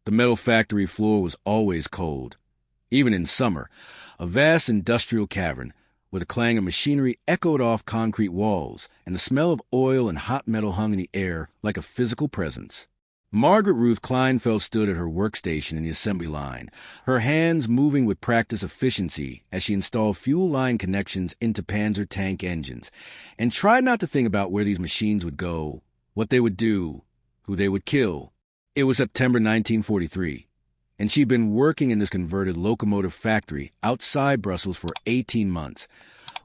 The metal factory floor was always cold. Even in summer, a vast industrial cavern where the clang of machinery echoed off concrete walls, and the smell of oil and hot metal hung in the air like a physical presence. Margaret Ruth Kleinfeld stood at her workstation in the assembly line, her hands moving with practiced efficiency as she installed fuel line connections into Panzer tank engines, and tried not to think about where these machines would go, what they would do, who they would kill. It was September 1943, and she'd been working in this converted locomotive factory outside Brussels for 18 months,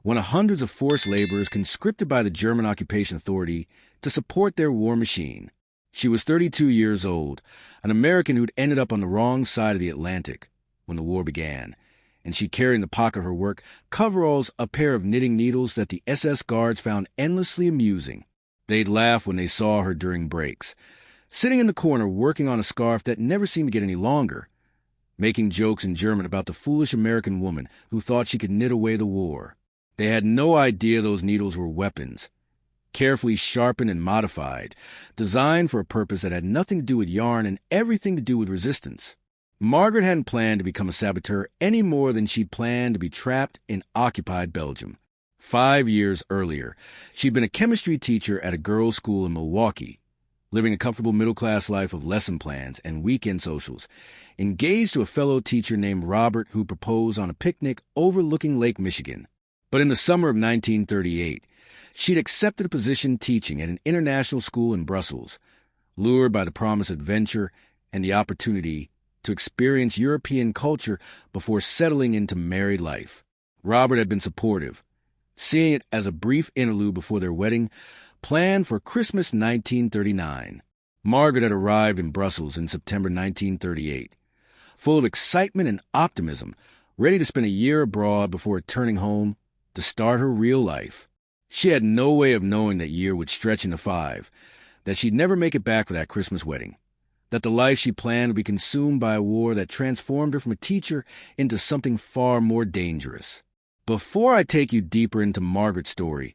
one of hundreds of forced laborers conscripted by the German Occupation Authority to support their war machine. She was 32 years old, an American who'd ended up on the wrong side of the Atlantic when the war began, and she carried in the pocket of her work coveralls a pair of knitting needles that the SS guards found endlessly amusing. They'd laugh when they saw her during breaks, sitting in the corner working on a scarf that never seemed to get any longer, making jokes in German about the foolish American woman who thought she could knit away the war. They had no idea those needles were weapons, carefully sharpened and modified, designed for a purpose that had nothing to do with yarn and everything to do with resistance. Margaret hadn't planned to become a saboteur any more than she'd planned to be trapped in occupied Belgium. 5 years earlier, she'd been a chemistry teacher at a girls' school in Milwaukee, living a comfortable middle-class life of lesson plans and weekend socials, engaged to a fellow teacher named Robert who proposed on a picnic overlooking Lake Michigan. But in the summer of 1938, she'd accepted a position teaching at an international school in Brussels, lured by the promise of adventure and the opportunity to experience European culture before settling into married life. Robert had been supportive, seeing it as a brief interlude before their wedding, planned for Christmas 1939. Margaret had arrived in Brussels in September 1938, full of excitement and optimism, ready to spend a year abroad before returning home to start her real life. She had no way of knowing that year would stretch into 5, that she'd never make it back for that Christmas wedding, that the life she planned would be consumed by a war that transformed her from a teacher into something far more dangerous. Before I take you deeper into Margaret's story,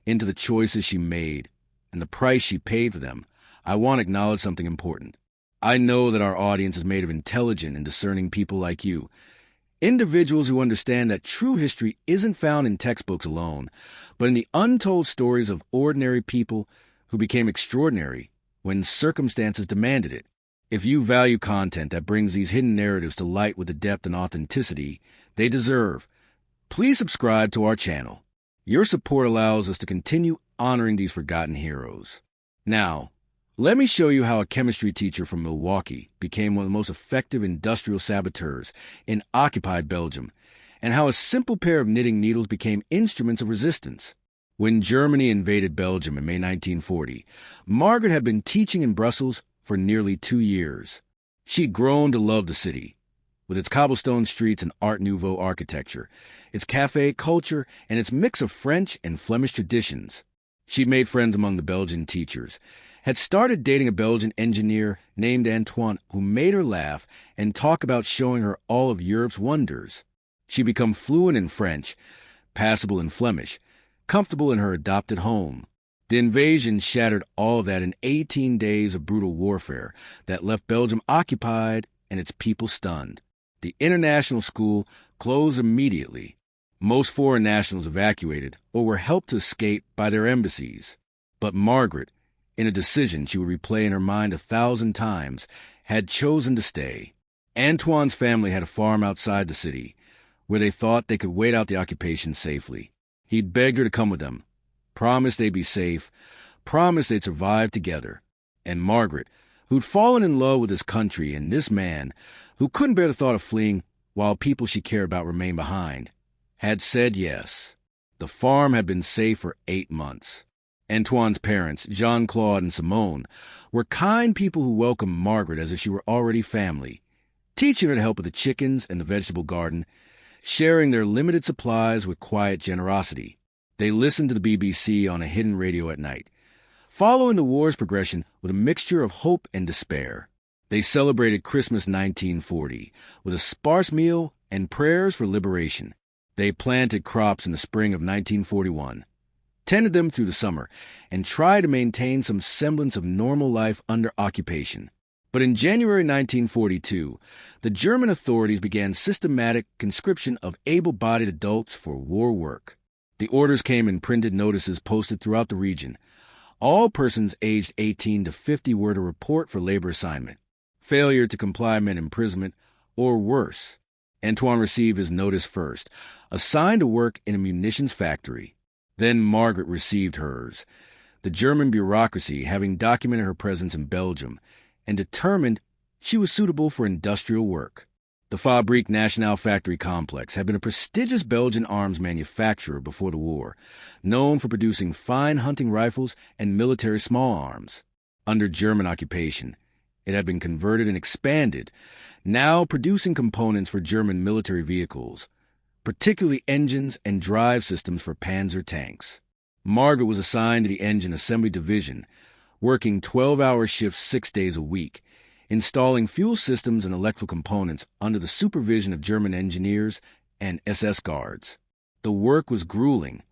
into the choices she made, and the price she paid for them, I want to acknowledge something important. I know that our audience is made of intelligent and discerning people like you, individuals who understand that true history isn't found in textbooks alone, but in the untold stories of ordinary people who became extraordinary when circumstances demanded it. If you value content that brings these hidden narratives to light with the depth and authenticity they deserve, please subscribe to our channel. Your support allows us to continue honoring these forgotten heroes. Now, let me show you how a chemistry teacher from Milwaukee became one of the most effective industrial saboteurs in occupied Belgium, and how a simple pair of knitting needles became instruments of resistance. When Germany invaded Belgium in May 1940, Margaret had been teaching in Brussels for nearly 2 years. She'd grown to love the city, with its cobblestone streets and Art Nouveau architecture, its café culture, and its mix of French and Flemish traditions. She'd made friends among the Belgian teachers, had started dating a Belgian engineer named Antoine who made her laugh and talk about showing her all of Europe's wonders. She'd become fluent in French, passable in Flemish, comfortable in her adopted home. The invasion shattered all of that in 18 days of brutal warfare that left Belgium occupied and its people stunned. The international school closed immediately. Most foreign nationals evacuated or were helped to escape by their embassies. But Margaret, in a decision she would replay in her mind 1,000 times, had chosen to stay. Antoine's family had a farm outside the city, where they thought they could wait out the occupation safely. He'd begged her to come with them, promised they'd be safe, promised they'd survive together. And Margaret, who'd fallen in love with this country and this man, who couldn't bear the thought of fleeing while people she cared about remained behind, had said yes. The farm had been safe for 8 months. Antoine's parents, Jean-Claude and Simone, were kind people who welcomed Margaret as if she were already family, teaching her to help with the chickens and the vegetable garden, sharing their limited supplies with quiet generosity. They listened to the BBC on a hidden radio at night, following the war's progression with a mixture of hope and despair. They celebrated Christmas 1940 with a sparse meal and prayers for liberation. They planted crops in the spring of 1941, tended them through the summer, and tried to maintain some semblance of normal life under occupation. But in January 1942, the German authorities began systematic conscription of able-bodied adults for war work. The orders came in printed notices posted throughout the region. All persons aged 18 to 50 were to report for labor assignment. Failure to comply meant imprisonment, or worse. Antoine received his notice first, assigned to work in a munitions factory. Then Margaret received hers. The German bureaucracy, having documented her presence in Belgium, and determined she was suitable for industrial work. The Fabrique Nationale factory complex had been a prestigious Belgian arms manufacturer before the war, known for producing fine hunting rifles and military small arms. Under German occupation, it had been converted and expanded, now producing components for German military vehicles, particularly engines and drive systems for Panzer tanks. Margaret was assigned to the engine assembly division, working 12-hour shifts 6 days a week, installing fuel systems and electrical components under the supervision of German engineers and SS guards. The work was grueling,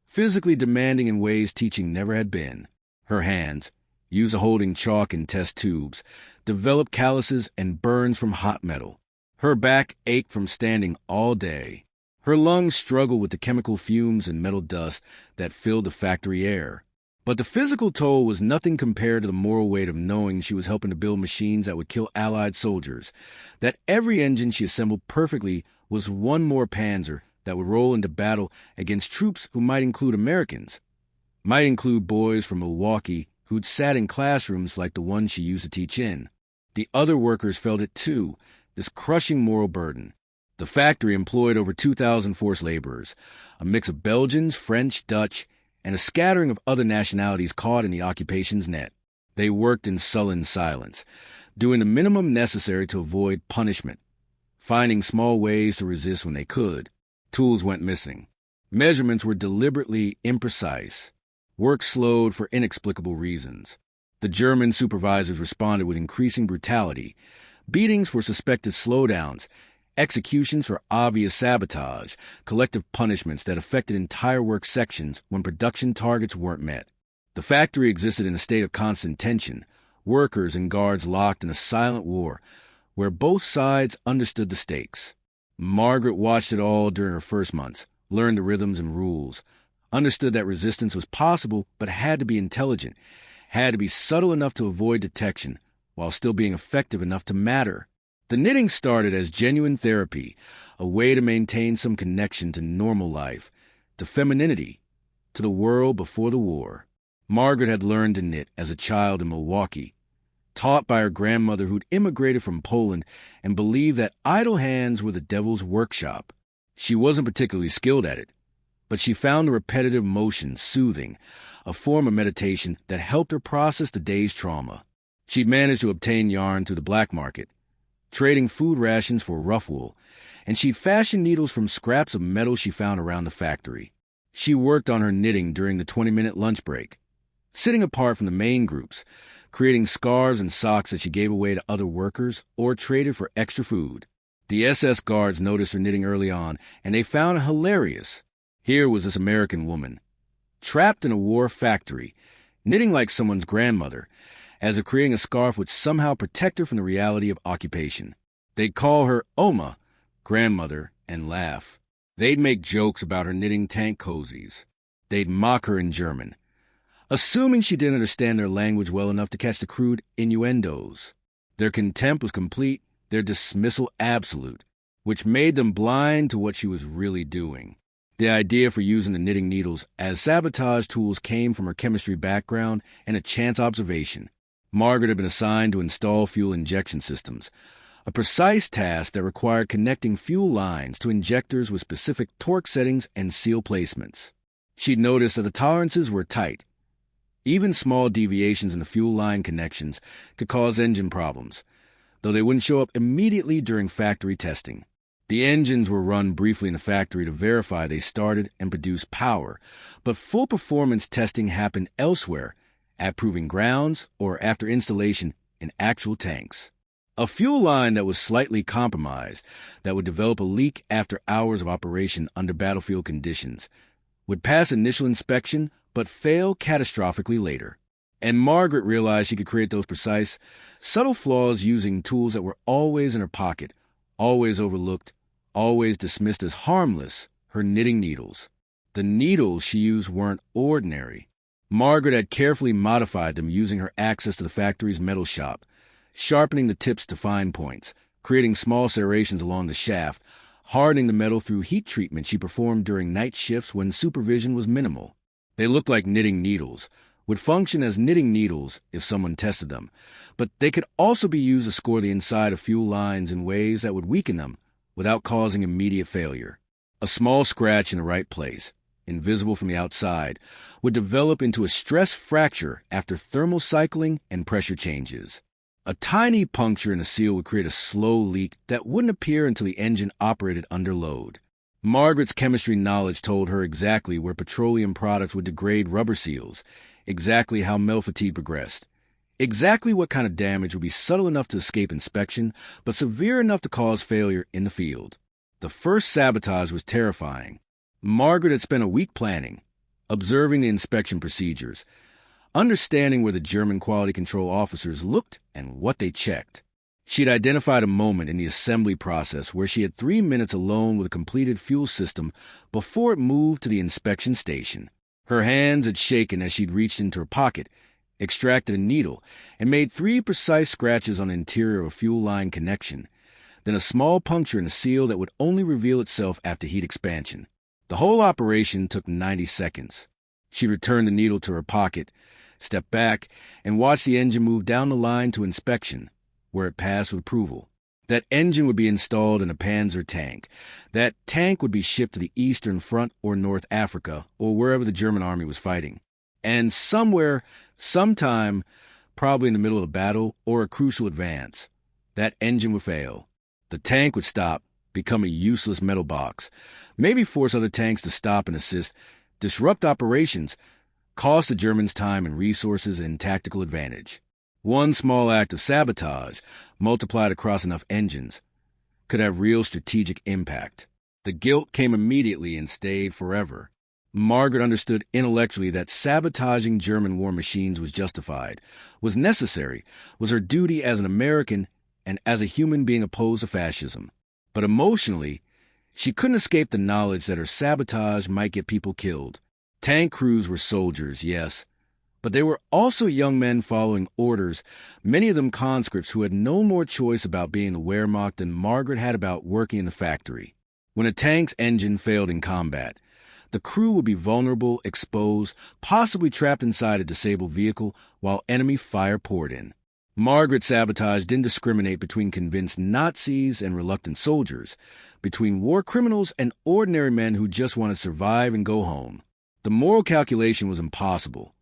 physically demanding in ways teaching never had been. Her hands, used to holding chalk in test tubes, developed calluses and burns from hot metal. Her back ached from standing all day. Her lungs struggled with the chemical fumes and metal dust that filled the factory air. But the physical toll was nothing compared to the moral weight of knowing she was helping to build machines that would kill Allied soldiers, that every engine she assembled perfectly was one more Panzer that would roll into battle against troops who might include Americans, might include boys from Milwaukee who'd sat in classrooms like the one she used to teach in. The other workers felt it too, this crushing moral burden. The factory employed over 2,000 forced laborers, a mix of Belgians, French, Dutch, and a scattering of other nationalities caught in the occupation's net. They worked in sullen silence, doing the minimum necessary to avoid punishment, finding small ways to resist when they could. Tools went missing. Measurements were deliberately imprecise. Work slowed for inexplicable reasons. The German supervisors responded with increasing brutality, beatings for suspected slowdowns, executions for obvious sabotage, collective punishments that affected entire work sections when production targets weren't met. The factory existed in a state of constant tension, workers and guards locked in a silent war where both sides understood the stakes. Margaret watched it all during her first months, learned the rhythms and rules, understood that resistance was possible but had to be intelligent, had to be subtle enough to avoid detection, while still being effective enough to matter. The knitting started as genuine therapy, a way to maintain some connection to normal life, to femininity, to the world before the war. Margaret had learned to knit as a child in Milwaukee, taught by her grandmother who'd immigrated from Poland and believed that idle hands were the devil's workshop. She wasn't particularly skilled at it, but she found the repetitive motion soothing, a form of meditation that helped her process the day's trauma. She'd managed to obtain yarn through the black market, trading food rations for rough wool, and she'd fashioned needles from scraps of metal she found around the factory. She worked on her knitting during the 20-minute lunch break, sitting apart from the main groups, creating scarves and socks that she gave away to other workers or traded for extra food. The SS guards noticed her knitting early on, and they found it hilarious. Here was this American woman, trapped in a war factory, knitting like someone's grandmother, as if creating a scarf would somehow protect her from the reality of occupation. They'd call her Oma, grandmother, and laugh. They'd make jokes about her knitting tank cozies. They'd mock her in German, assuming she didn't understand their language well enough to catch the crude innuendos. Their contempt was complete, their dismissal absolute, which made them blind to what she was really doing. The idea for using the knitting needles as sabotage tools came from her chemistry background and a chance observation. Margaret had been assigned to install fuel injection systems, a precise task that required connecting fuel lines to injectors with specific torque settings and seal placements. She'd noticed that the tolerances were tight. Even small deviations in the fuel line connections could cause engine problems, though they wouldn't show up immediately during factory testing. The engines were run briefly in the factory to verify they started and produced power, but full performance testing happened elsewhere, at proving grounds or after installation in actual tanks. A fuel line that was slightly compromised, that would develop a leak after hours of operation under battlefield conditions, would pass initial inspection but fail catastrophically later. And Margaret realized she could create those precise, subtle flaws using tools that were always in her pocket, always overlooked, always dismissed as harmless, her knitting needles. The needles she used weren't ordinary. Margaret had carefully modified them using her access to the factory's metal shop, sharpening the tips to fine points, creating small serrations along the shaft, hardening the metal through heat treatment she performed during night shifts when supervision was minimal. They looked like knitting needles, would function as knitting needles if someone tested them, but they could also be used to score the inside of fuel lines in ways that would weaken them without causing immediate failure. A small scratch in the right place, invisible from the outside, would develop into a stress fracture after thermal cycling and pressure changes. A tiny puncture in the seal would create a slow leak that wouldn't appear until the engine operated under load. Margaret's chemistry knowledge told her exactly where petroleum products would degrade rubber seals, exactly how metal fatigue progressed, exactly what kind of damage would be subtle enough to escape inspection, but severe enough to cause failure in the field. The first sabotage was terrifying. Margaret had spent a week planning, observing the inspection procedures, understanding where the German quality control officers looked and what they checked. She'd identified a moment in the assembly process where she had 3 minutes alone with a completed fuel system before it moved to the inspection station. Her hands had shaken as she'd reached into her pocket, extracted a needle, and made 3 precise scratches on the interior of a fuel line connection, then a small puncture in the seal that would only reveal itself after heat expansion. The whole operation took 90 seconds. She returned the needle to her pocket, stepped back, and watched the engine move down the line to inspection, where it passed with approval. That engine would be installed in a Panzer tank. That tank would be shipped to the Eastern Front or North Africa or wherever the German army was fighting. And somewhere, sometime, probably in the middle of a battle or a crucial advance, that engine would fail. The tank would stop, become a useless metal box, maybe force other tanks to stop and assist, disrupt operations, cost the Germans time and resources and tactical advantage. One small act of sabotage, multiplied across enough engines, could have real strategic impact. The guilt came immediately and stayed forever. Margaret understood intellectually that sabotaging German war machines was justified, was necessary, was her duty as an American and as a human being opposed to fascism. But emotionally, she couldn't escape the knowledge that her sabotage might get people killed. Tank crews were soldiers, yes, but they were also young men following orders, many of them conscripts who had no more choice about being the Wehrmacht than Margaret had about working in the factory. When a tank's engine failed in combat, the crew would be vulnerable, exposed, possibly trapped inside a disabled vehicle while enemy fire poured in. Margaret's sabotage didn't discriminate between convinced Nazis and reluctant soldiers, between war criminals and ordinary men who just wanted to survive and go home. The moral calculation was impossible.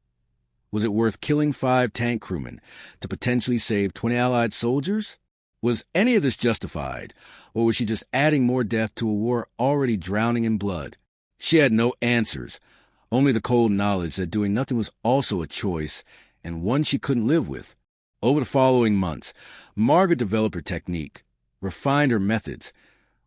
Was it worth killing 5 tank crewmen to potentially save 20 Allied soldiers? Was any of this justified, or was she just adding more death to a war already drowning in blood? She had no answers, only the cold knowledge that doing nothing was also a choice, and one she couldn't live with. Over the following months, Margaret developed her technique, refined her methods,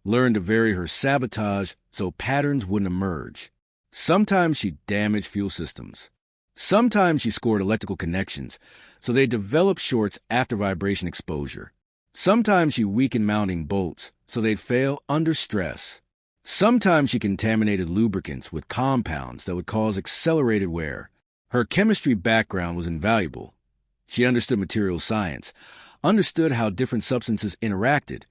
learned to vary her sabotage so patterns wouldn't emerge. Sometimes she damaged fuel systems. Sometimes she scored electrical connections, so they developed shorts after vibration exposure. Sometimes she weakened mounting bolts, so they'd fail under stress. Sometimes she contaminated lubricants with compounds that would cause accelerated wear. Her chemistry background was invaluable. She understood material science, understood how different substances interacted,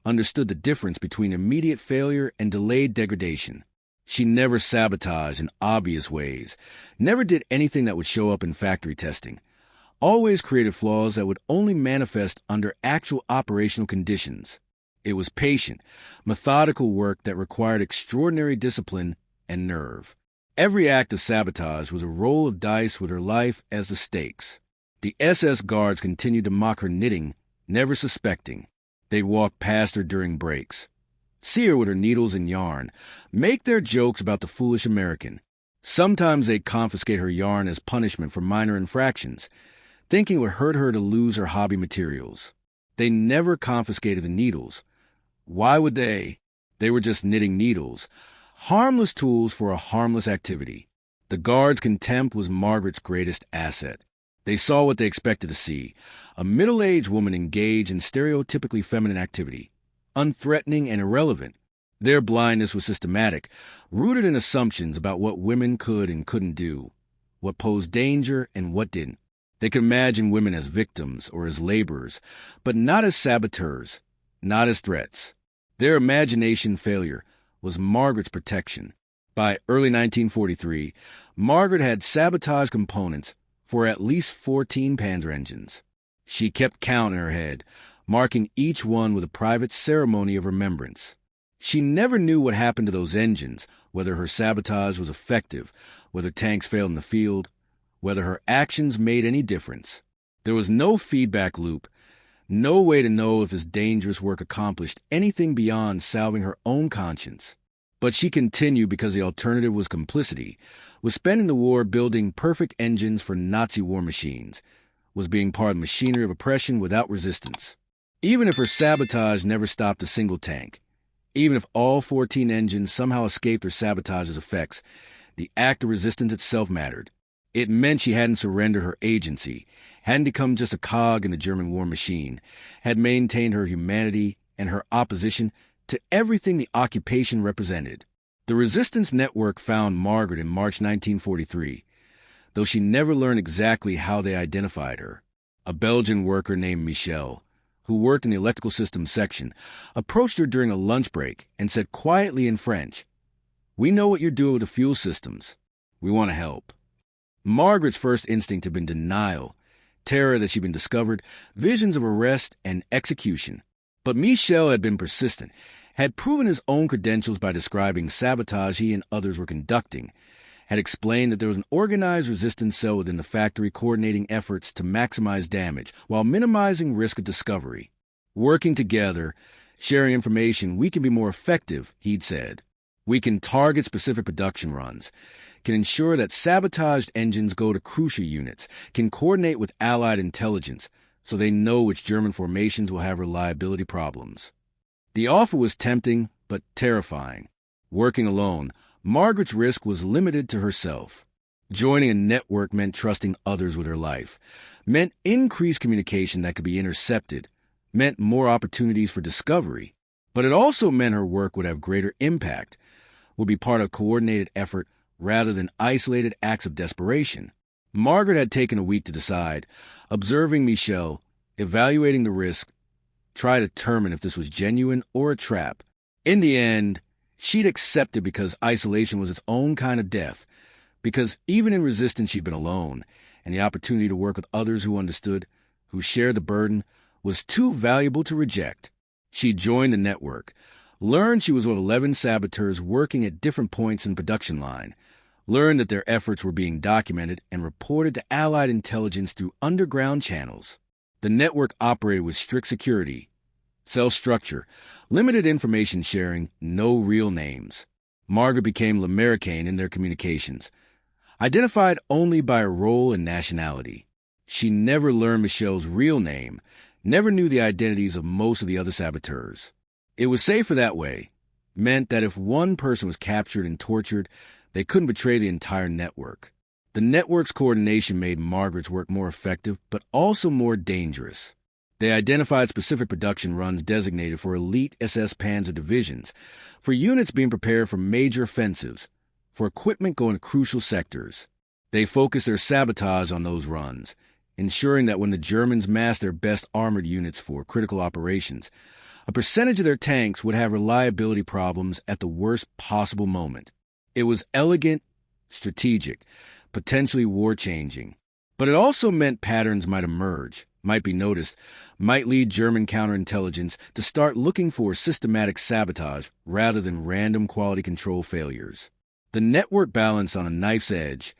understood the difference between immediate failure and delayed degradation. She never sabotaged in obvious ways, never did anything that would show up in factory testing, always created flaws that would only manifest under actual operational conditions. It was patient, methodical work that required extraordinary discipline and nerve. Every act of sabotage was a roll of dice with her life as the stakes. The SS guards continued to mock her knitting, never suspecting. They'd walk past her during breaks, see her with her needles and yarn, make their jokes about the foolish American. Sometimes they'd confiscate her yarn as punishment for minor infractions, thinking it would hurt her to lose her hobby materials. They never confiscated the needles. Why would they? They were just knitting needles, harmless tools for a harmless activity. The guards' contempt was Margaret's greatest asset. They saw what they expected to see: a middle-aged woman engaged in stereotypically feminine activity, unthreatening and irrelevant. Their blindness was systematic, rooted in assumptions about what women could and couldn't do, what posed danger and what didn't. They could imagine women as victims or as laborers, but not as saboteurs, not as threats. Their imagination failure was Margaret's protection. By early 1943, Margaret had Sabotage components for at least 14 Panzer engines. She kept count in her head, marking each one with a private ceremony of remembrance. She never knew what happened to those engines, whether her sabotage was effective, whether tanks failed in the field, whether her actions made any difference. There was no feedback loop, no way to know if this dangerous work accomplished anything beyond salving her own conscience. But she continued because the alternative was complicity, was spending the war building perfect engines for Nazi war machines, was being part of the machinery of oppression without resistance. Even if her sabotage never stopped a single tank, even if all 14 engines somehow escaped her sabotage's effects, the act of resistance itself mattered. It meant she hadn't surrendered her agency, hadn't become just a cog in the German war machine, had maintained her humanity and her opposition to everything the occupation represented. The resistance network found Margaret in March 1943, though she never learned exactly how they identified her. A Belgian worker named Michel, who worked in the electrical systems section, approached her during a lunch break and said quietly in French, "We know what you're doing with the fuel systems. We want to help." Margaret's first instinct had been denial, terror that she'd been discovered, visions of arrest and execution. But Michel had been persistent, had proven his own credentials by describing sabotage he and others were conducting, had explained that there was an organized resistance cell within the factory coordinating efforts to maximize damage while minimizing risk of discovery. Working together, sharing information, we can be more effective, he'd said. We can target specific production runs, can ensure that sabotaged engines go to crucial units, can coordinate with Allied intelligence so they know which German formations will have reliability problems. The offer was tempting but terrifying. Working alone, Margaret's risk was limited to herself. Joining a network meant trusting others with her life, meant increased communication that could be intercepted, meant more opportunities for discovery. But it also meant her work would have greater impact, would be part of a coordinated effort rather than isolated acts of desperation. Margaret had taken a week to decide, observing Michel, evaluating the risk, try to determine if this was genuine or a trap. In the end, she'd accepted because isolation was its own kind of death, because even in resistance she'd been alone, and the opportunity to work with others who understood, who shared the burden, was too valuable to reject. She joined the network, learned she was one of 11 saboteurs working at different points in the production line, learned that their efforts were being documented and reported to Allied intelligence through underground channels. The network operated with strict security, cell structure, limited information sharing, no real names. Margaret became l'Américaine in their communications, identified only by her role and nationality. She never learned Michel's real name, never knew the identities of most of the other saboteurs. It was safer that way, meant that if one person was captured and tortured, they couldn't betray the entire network. The network's coordination made Margaret's work more effective, but also more dangerous. They identified specific production runs designated for elite SS Panzer divisions, for units being prepared for major offensives, for equipment going to crucial sectors. They focused their sabotage on those runs, ensuring that when the Germans massed their best armored units for critical operations, a percentage of their tanks would have reliability problems at the worst possible moment. It was elegant, strategic, potentially war-changing. But it also meant patterns might emerge, might be noticed, might lead German counterintelligence to start looking for systematic sabotage rather than random quality control failures. The network balanced on a knife's edge,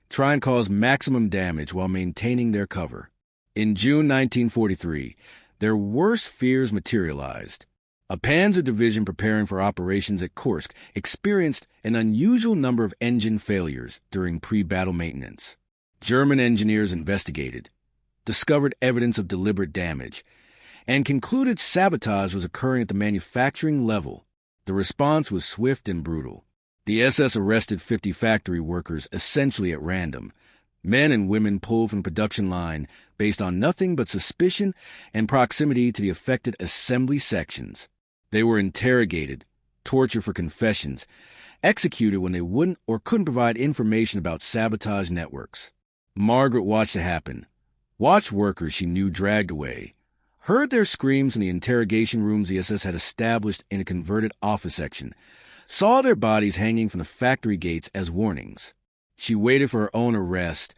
try and cause maximum damage while maintaining their cover. In June 1943, their worst fears materialized. A Panzer division preparing for operations at Kursk experienced an unusual number of engine failures during pre-battle maintenance. German engineers investigated, discovered evidence of deliberate damage, and concluded sabotage was occurring at the manufacturing level. The response was swift and brutal. The SS arrested 50 factory workers essentially at random, Men and women pulled from the production line based on nothing but suspicion and proximity to the affected assembly sections. They were interrogated, tortured for confessions, executed when they wouldn't or couldn't provide information about sabotage networks. Margaret watched it happen, watched workers she knew dragged away, heard their screams in the interrogation rooms the SS had established in a converted office section, saw their bodies hanging from the factory gates as warnings. She waited for her own arrest,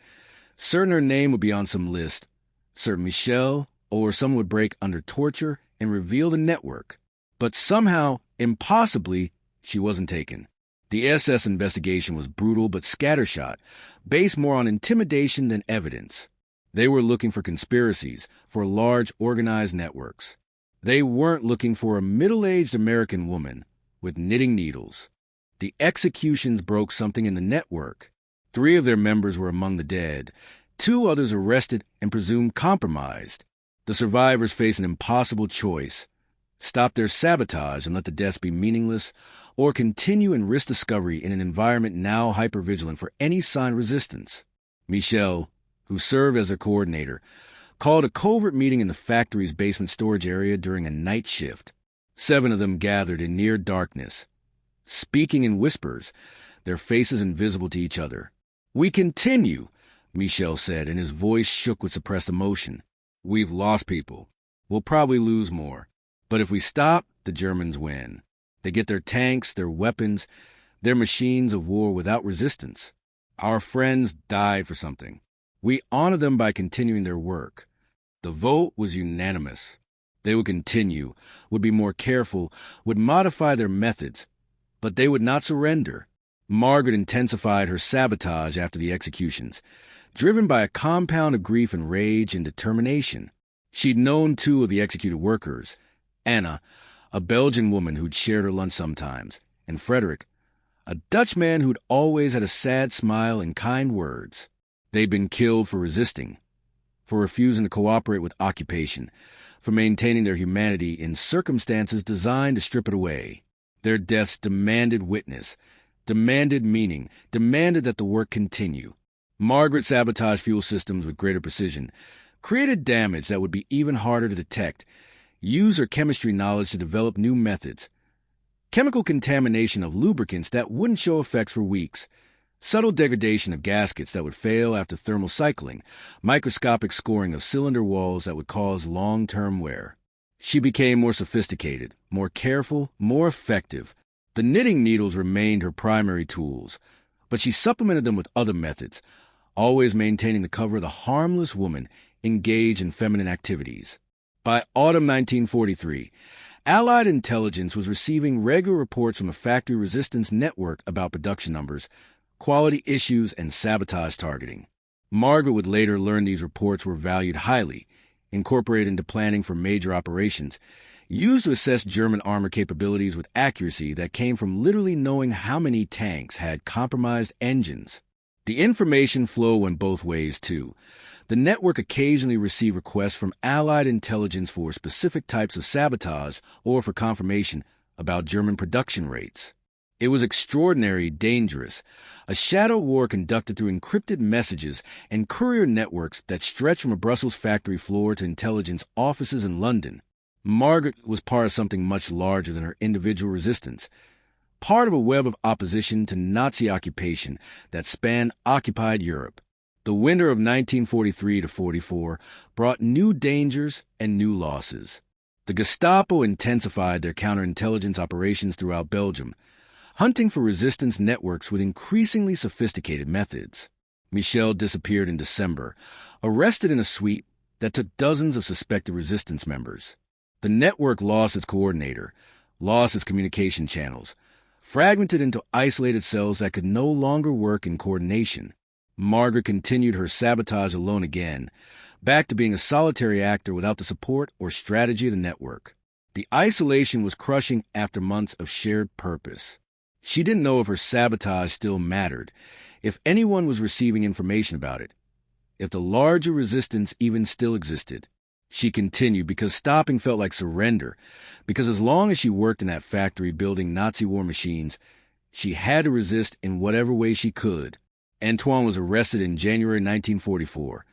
certain her name would be on some list, certain Michelle or someone would break under torture and reveal the network. But somehow, impossibly, she wasn't taken. The SS investigation was brutal but scattershot, based more on intimidation than evidence. They were looking for conspiracies, for large organized networks. They weren't looking for a middle-aged American woman with knitting needles. The executions broke something in the network. 3 of their members were among the dead, 2 others arrested and presumed compromised. The survivors faced an impossible choice: stop their sabotage and let the deaths be meaningless, or continue and risk discovery in an environment now hypervigilant for any sign of resistance. Michelle, who served as their coordinator, called a covert meeting in the factory's basement storage area during a night shift. 7 of them gathered in near darkness, speaking in whispers, their faces invisible to each other. "We continue," Michel said, and his voice shook with suppressed emotion. "We've lost people. We'll probably lose more. But if we stop, the Germans win. They get their tanks, their weapons, their machines of war without resistance. Our friends died for something. We honor them by continuing their work." The vote was unanimous. They would continue, would be more careful, would modify their methods, but they would not surrender. Margaret intensified her sabotage after the executions, driven by a compound of grief and rage and determination. She'd known 2 of the executed workers, Anna, a Belgian woman who'd shared her lunch sometimes, and Frederick, a Dutch man who'd always had a sad smile and kind words. They'd been killed for resisting, for refusing to cooperate with occupation, for maintaining their humanity in circumstances designed to strip it away. Their deaths demanded witness, demanded meaning, demanded that the work continue. Margaret sabotaged fuel systems with greater precision, created damage that would be even harder to detect, used her chemistry knowledge to develop new methods. Chemical contamination of lubricants that wouldn't show effects for weeks, subtle degradation of gaskets that would fail after thermal cycling, microscopic scoring of cylinder walls that would cause long-term wear. She became more sophisticated, more careful, more effective. The knitting needles remained her primary tools, but she supplemented them with other methods, always maintaining the cover of the harmless woman engaged in feminine activities. By autumn 1943, Allied intelligence was receiving regular reports from the factory resistance network about production numbers, quality issues, and sabotage targeting. Margaret would later learn these reports were valued highly, incorporated into planning for major operations, used to assess German armor capabilities with accuracy that came from literally knowing how many tanks had compromised engines. The information flow went both ways, too. The network occasionally received requests from Allied intelligence for specific types of sabotage or for confirmation about German production rates. It was extraordinary, dangerous, a shadow war conducted through encrypted messages and courier networks that stretched from a Brussels factory floor to intelligence offices in London. Margaret was part of something much larger than her individual resistance, part of a web of opposition to Nazi occupation that spanned occupied Europe. The winter of 1943 to 44 brought new dangers and new losses. The Gestapo intensified their counterintelligence operations throughout Belgium, hunting for resistance networks with increasingly sophisticated methods. Michel disappeared in December, arrested in a sweep that took dozens of suspected resistance members. The network lost its coordinator, lost its communication channels, fragmented into isolated cells that could no longer work in coordination. Margaret continued her sabotage alone again, back to being a solitary actor without the support or strategy of the network. The isolation was crushing after months of shared purpose. She didn't know if her sabotage still mattered, if anyone was receiving information about it, if the larger resistance even still existed. She continued because stopping felt like surrender, because as long as she worked in that factory building Nazi war machines, she had to resist in whatever way she could. Antoine was arrested in January 1944,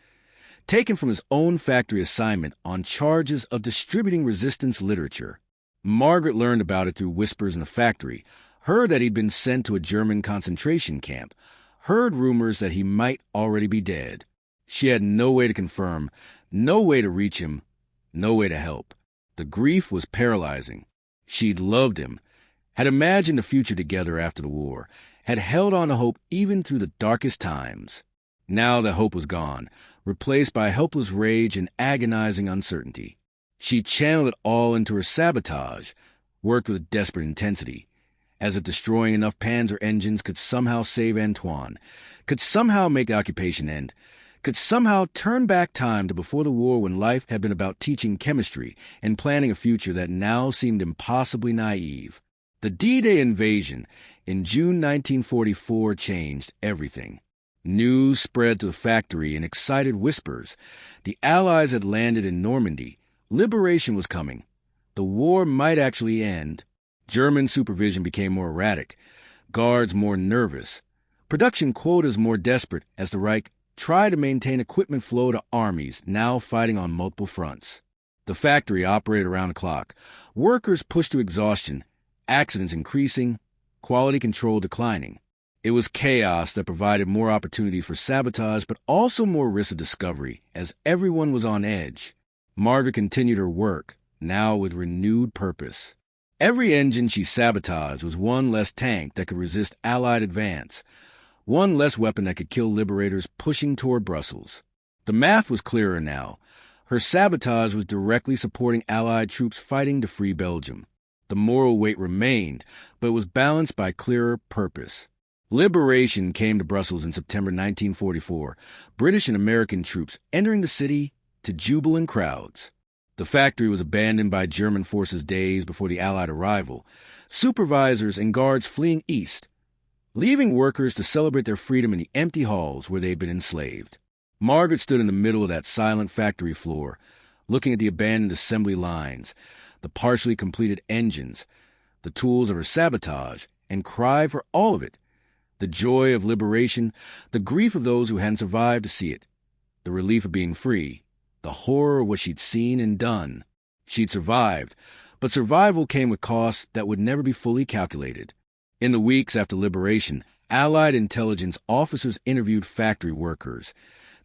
taken from his own factory assignment on charges of distributing resistance literature. Margaret learned about it through whispers in the factory, heard that he'd been sent to a German concentration camp, heard rumors that he might already be dead. She had no way to confirm, no way to reach him, no way to help. The grief was paralyzing. She'd loved him, had imagined a future together after the war, had held on to hope even through the darkest times. Now that hope was gone, replaced by helpless rage and agonizing uncertainty. She channeled it all into her sabotage, worked with desperate intensity, as if destroying enough Panzer engines could somehow save Antoine, could somehow make the occupation end, could somehow turn back time to before the war when life had been about teaching chemistry and planning a future that now seemed impossibly naive. The D-Day invasion in June 1944 changed everything. News spread to the factory in excited whispers. The Allies had landed in Normandy. Liberation was coming. The war might actually end. German supervision became more erratic, guards more nervous, production quotas more desperate as the Reich tried to maintain equipment flow to armies now fighting on multiple fronts. The factory operated around the clock. Workers pushed to exhaustion, accidents increasing, quality control declining. It was chaos that provided more opportunity for sabotage, but also more risk of discovery, as everyone was on edge. Margaret continued her work, now with renewed purpose. Every engine she sabotaged was one less tank that could resist Allied advance, one less weapon that could kill liberators pushing toward Brussels. The math was clearer now. Her sabotage was directly supporting Allied troops fighting to free Belgium. The moral weight remained, but it was balanced by clearer purpose. Liberation came to Brussels in September 1944, British and American troops entering the city to jubilant crowds. The factory was abandoned by German forces days before the Allied arrival, supervisors and guards fleeing east, leaving workers to celebrate their freedom in the empty halls where they'd been enslaved. Margaret stood in the middle of that silent factory floor, looking at the abandoned assembly lines, the partially completed engines, the tools of her sabotage, and cried for all of it. The joy of liberation, the grief of those who hadn't survived to see it, the relief of being free, the horror of what she'd seen and done. She'd survived, but survival came with costs that would never be fully calculated. In the weeks after liberation, Allied intelligence officers interviewed factory workers,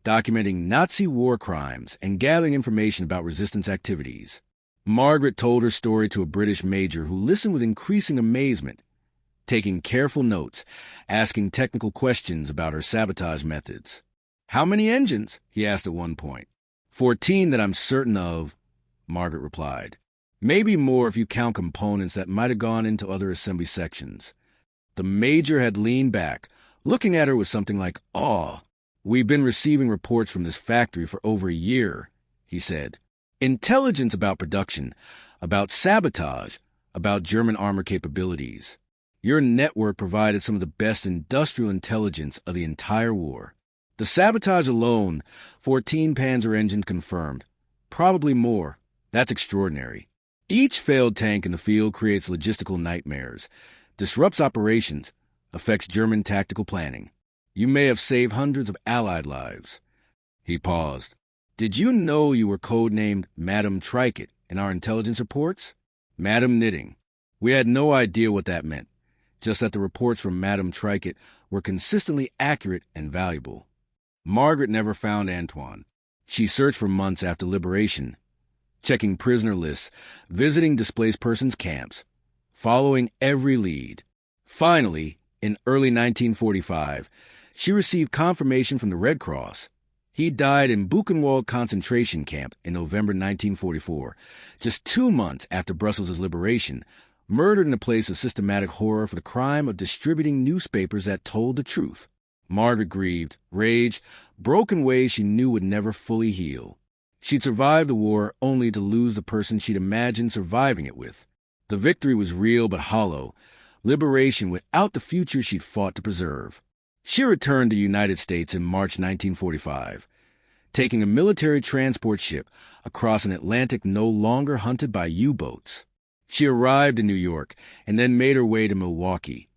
documenting Nazi war crimes and gathering information about resistance activities. Margaret told her story to a British major who listened with increasing amazement, taking careful notes, asking technical questions about her sabotage methods. "How many engines?" he asked at one point. 14 that I'm certain of," Margaret replied. "Maybe more if you count components that might have gone into other assembly sections." The major had leaned back, looking at her with something like awe. "We've been receiving reports from this factory for over a year," he said. "Intelligence about production, about sabotage, about German armor capabilities. Your network provided some of the best industrial intelligence of the entire war. The sabotage alone, 14 Panzer engines confirmed. Probably more. That's extraordinary. Each failed tank in the field creates logistical nightmares, disrupts operations, affects German tactical planning. You may have saved hundreds of Allied lives." He paused. "Did you know you were codenamed Madame Trichet in our intelligence reports?" "Madame Knitting. We had no idea what that meant, just that the reports from Madame Trichet were consistently accurate and valuable." Margaret never found Antoine. She searched for months after liberation, checking prisoner lists, visiting displaced persons camps, following every lead. Finally, in early 1945, she received confirmation from the Red Cross. He died in Buchenwald concentration camp in November 1944, just 2 months after Brussels' liberation, murdered in a place of systematic horror for the crime of distributing newspapers that told the truth. Margaret grieved, raged, broke in ways she knew would never fully heal. She'd survived the war only to lose the person she'd imagined surviving it with. The victory was real but hollow, liberation without the future she'd fought to preserve. She returned to the United States in March 1945, taking a military transport ship across an Atlantic no longer hunted by U-boats. She arrived in New York and then made her way to Milwaukee.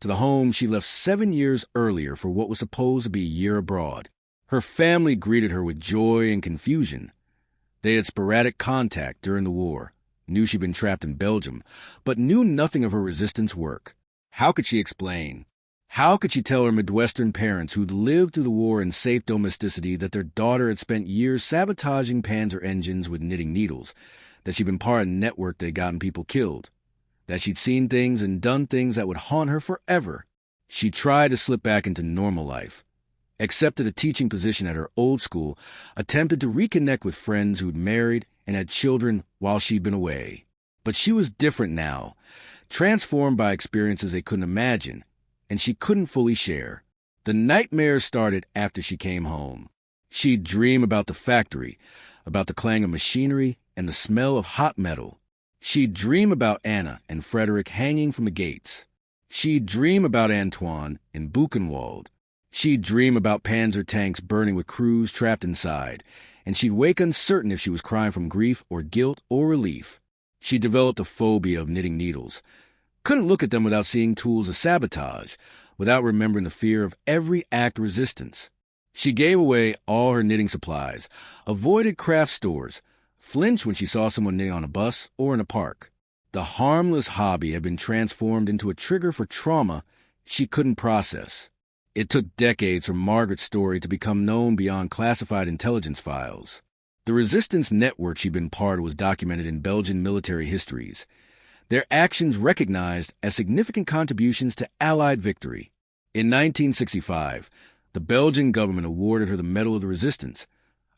to the home she left 7 years earlier for what was supposed to be a year abroad. Her family greeted her with joy and confusion. They had sporadic contact during the war, knew she'd been trapped in Belgium, but knew nothing of her resistance work. How could she explain? How could she tell her Midwestern parents who'd lived through the war in safe domesticity that their daughter had spent years sabotaging Panzer engines with knitting needles, that she'd been part of a network that had gotten people killed, that she'd seen things and done things that would haunt her forever? She tried to slip back into normal life, accepted a teaching position at her old school, attempted to reconnect with friends who'd married and had children while she'd been away. But she was different now, transformed by experiences they couldn't imagine, and she couldn't fully share. The nightmares started after she came home. She'd dream about the factory, about the clang of machinery and the smell of hot metal. She'd dream about Anna and Frederick hanging from the gates. She'd dream about Antoine in Buchenwald. She'd dream about Panzer tanks burning with crews trapped inside, and she'd wake uncertain if she was crying from grief or guilt or relief. She developed a phobia of knitting needles. Couldn't look at them without seeing tools of sabotage, without remembering the fear of every act of resistance. She gave away all her knitting supplies, avoided craft stores, flinched when she saw someone knitting on a bus or in a park. The harmless hobby had been transformed into a trigger for trauma she couldn't process. It took decades for Margaret's story to become known beyond classified intelligence files. The resistance network she'd been part of was documented in Belgian military histories, their actions recognized as significant contributions to Allied victory. In 1965, the Belgian government awarded her the Medal of the Resistance,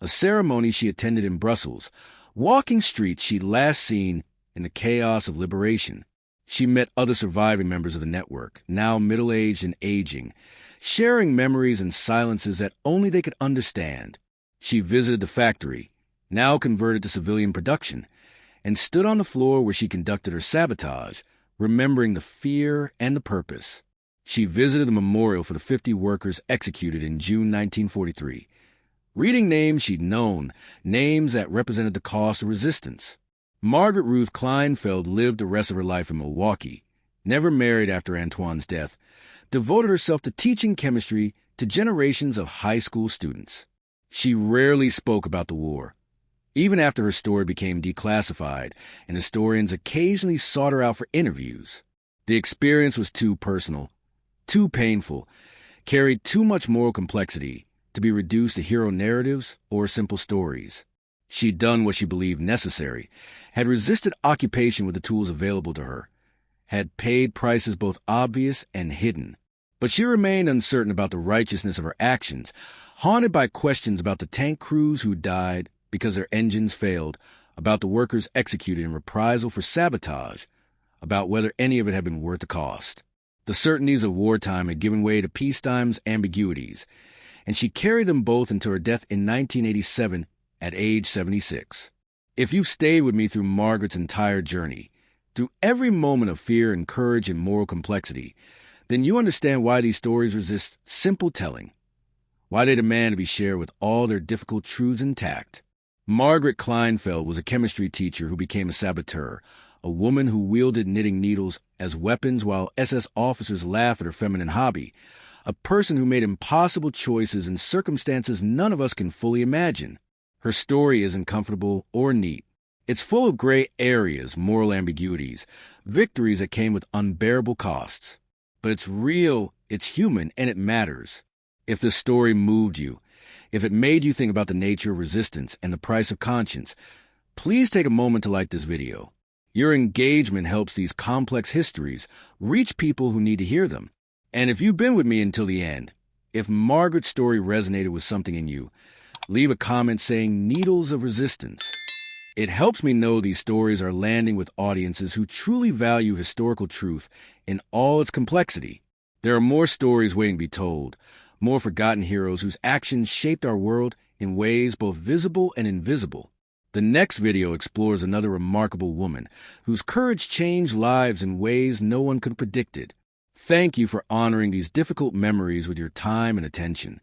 a ceremony she attended in Brussels, walking streets she'd last seen in the chaos of liberation. She met other surviving members of the network, now middle-aged and aging, sharing memories and silences that only they could understand. She visited the factory, now converted to civilian production, and stood on the floor where she conducted her sabotage, remembering the fear and the purpose. She visited the memorial for the 50 workers executed in June 1943, reading names she'd known, names that represented the cost of resistance. Margaret Ruth Kleinfeld lived the rest of her life in Milwaukee, never married after Antoine's death, devoted herself to teaching chemistry to generations of high school students. She rarely spoke about the war, even after her story became declassified and historians occasionally sought her out for interviews. The experience was too personal, too painful, carried too much moral complexity to be reduced to hero narratives or simple stories. She'd done what she believed necessary, had resisted occupation with the tools available to her, had paid prices both obvious and hidden. But she remained uncertain about the righteousness of her actions, haunted by questions about the tank crews who died because their engines failed, about the workers executed in reprisal for sabotage, about whether any of it had been worth the cost. The certainties of wartime had given way to peacetime's ambiguities, and she carried them both until her death in 1987 at age 76. If you've stayed with me through Margaret's entire journey, through every moment of fear and courage and moral complexity, then you understand why these stories resist simple telling, why they demand to be shared with all their difficult truths intact. Margaret Kleinfeld was a chemistry teacher who became a saboteur, a woman who wielded knitting needles as weapons while SS officers laughed at her feminine hobby, a person who made impossible choices in circumstances none of us can fully imagine. Her story isn't comfortable or neat. It's full of gray areas, moral ambiguities, victories that came with unbearable costs. But it's real, it's human, and it matters. If this story moved you, if it made you think about the nature of resistance and the price of conscience, please take a moment to like this video. Your engagement helps these complex histories reach people who need to hear them. And if you've been with me until the end, if Margaret's story resonated with something in you, leave a comment saying Needles of Resistance. It helps me know these stories are landing with audiences who truly value historical truth in all its complexity. There are more stories waiting to be told, more forgotten heroes whose actions shaped our world in ways both visible and invisible. The next video explores another remarkable woman whose courage changed lives in ways no one could have predicted. Thank you for honoring these difficult memories with your time and attention.